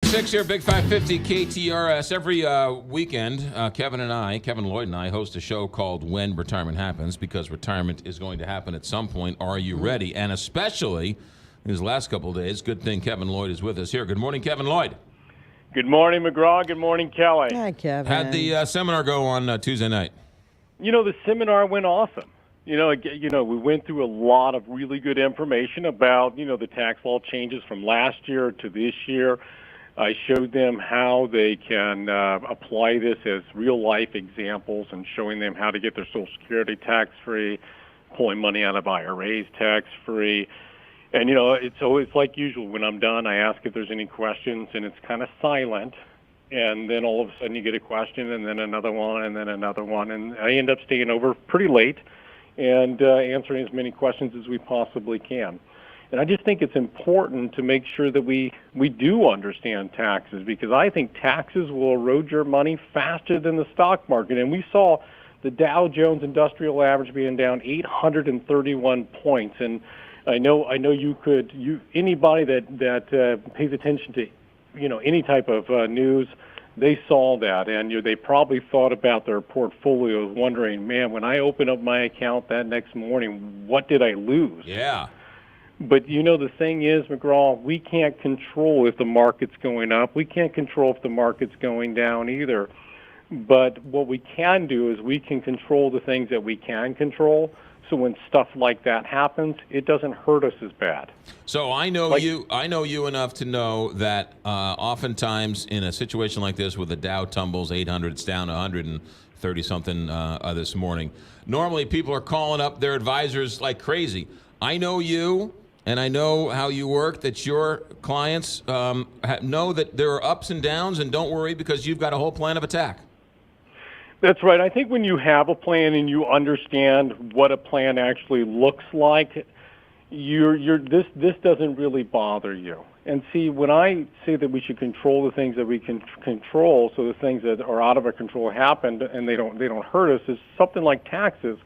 6 here, Big 550 KTRS. Every weekend, Kevin Lloyd and I, host a show called When Retirement Happens, because retirement is going to happen at some point. Are you ready? And especially in these last couple of days, good thing Kevin Lloyd is with us here. Good morning, Kevin Lloyd. Good morning, McGraw. Good morning, Kelly. Hi, Kevin. How'd the seminar go on Tuesday night? You know, the seminar went awesome. We went through a lot of really good information about, the tax law changes from last year to this year. I showed them how they can apply this as real-life examples and showing them how to get their Social Security tax-free, pulling money out of IRAs tax-free. And, it's like usual. When I'm done, I ask if there's any questions, and it's kind of silent. And then all of a sudden you get a question, and then another one, and then another one. And I end up staying over pretty late and answering as many questions as we possibly can. And I just think it's important to make sure that we do understand taxes, because I think taxes will erode your money faster than the stock market. And we saw the Dow Jones Industrial Average being down 831 points. And I know anybody that pays attention to any type of news, they saw that, and they probably thought about their portfolios, wondering, man, when I open up my account that next morning, what did I lose? Yeah. But the thing is, McGraw, we can't control if the market's going up. We can't control if the market's going down either. But what we can do is we can control the things that we can control. So when stuff like that happens, it doesn't hurt us as bad. So I know you enough to know that oftentimes in a situation like this, where the Dow tumbles 800, it's down 130 something this morning. Normally, people are calling up their advisors like crazy. I know you, and I know how you work. That your clients know that there are ups and downs, and don't worry, because you've got a whole plan of attack. That's right. I think when you have a plan and you understand what a plan actually looks like, this doesn't really bother you. And see, when I say that we should control the things that we can control, so the things that are out of our control happen and they don't hurt us, is something like taxes.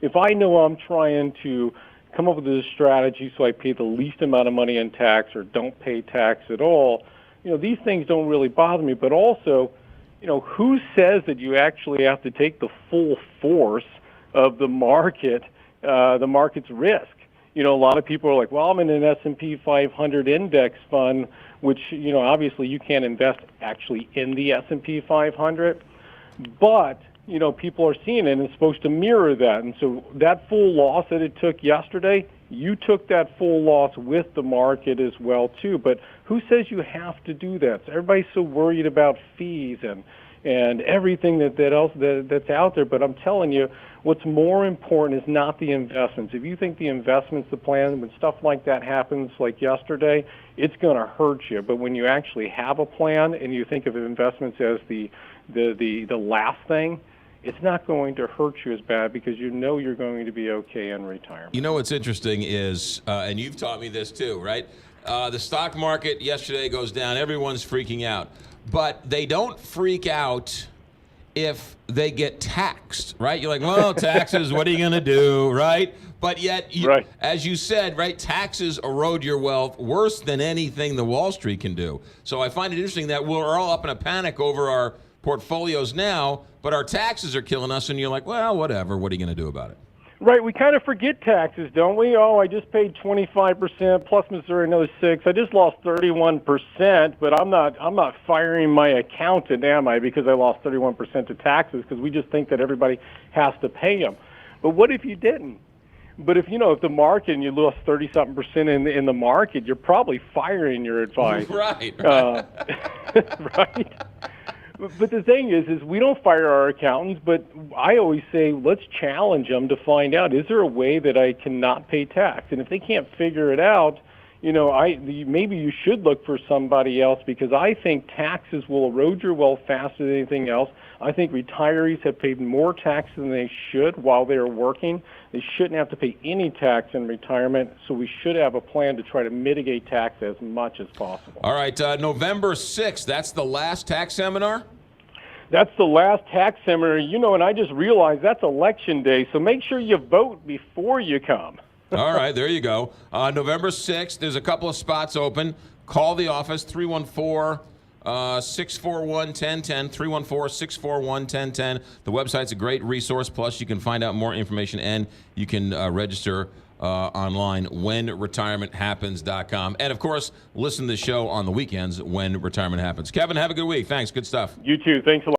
If I know I'm trying to come up with a strategy so I pay the least amount of money in tax or don't pay tax at all, these things don't really bother me. But also, who says that you actually have to take the full force of the market's risk? A lot of people are like, well, I'm in an S&P 500 index fund, which, obviously you can't invest actually in the S&P 500. But, people are seeing it, and it's supposed to mirror that. And so that full loss that it took yesterday, you took that full loss with the market as well, too. But who says you have to do that? So everybody's so worried about fees and everything that's out there. But I'm telling you, what's more important is not the investments. If you think the investments, the plan, when stuff like that happens like yesterday, it's going to hurt you. But when you actually have a plan and you think of investments as the last thing, it's not going to hurt you as bad, because you're going to be okay in retirement. What's interesting is, and you've taught me this too, right? The stock market yesterday goes down. Everyone's freaking out. But they don't freak out if they get taxed, right? You're like, well, taxes, what are you going to do, right? But yet, right. As you said, right, taxes erode your wealth worse than anything the Wall Street can do. So I find it interesting that we're all up in a panic over our portfolios now, but our taxes are killing us, and you're like, well, whatever, what are you going to do about it? Right, we kind of forget taxes, don't we? Oh, I just paid 25% plus Missouri another 6%. I just lost 31%, but I'm not firing my accountant, am I? Because I lost 31% to taxes, because we just think that everybody has to pay them. But what if you didn't? But if if the market and you lost 30-something% in the market, you're probably firing your advisor. Right. Right. But the thing is we don't fire our accountants, but I always say, let's challenge them to find out, is there a way that I cannot pay tax? And if they can't figure it out, maybe you should look for somebody else, because I think taxes will erode your wealth faster than anything else. I think retirees have paid more tax than they should while they're working. They shouldn't have to pay any tax in retirement, so we should have a plan to try to mitigate tax as much as possible. All right, November 6th, that's the last tax seminar? That's the last tax seminar, and I just realized that's Election Day, so make sure you vote before you come. All right, there you go. November 6th, there's a couple of spots open. Call the office, 314 641-1010, 314-641-1010. The website's a great resource. Plus, you can find out more information and you can register online, whenretirementhappens.com. And, of course, listen to the show on the weekends when retirement happens. Kevin, have a good week. Thanks. Good stuff. You too. Thanks a lot.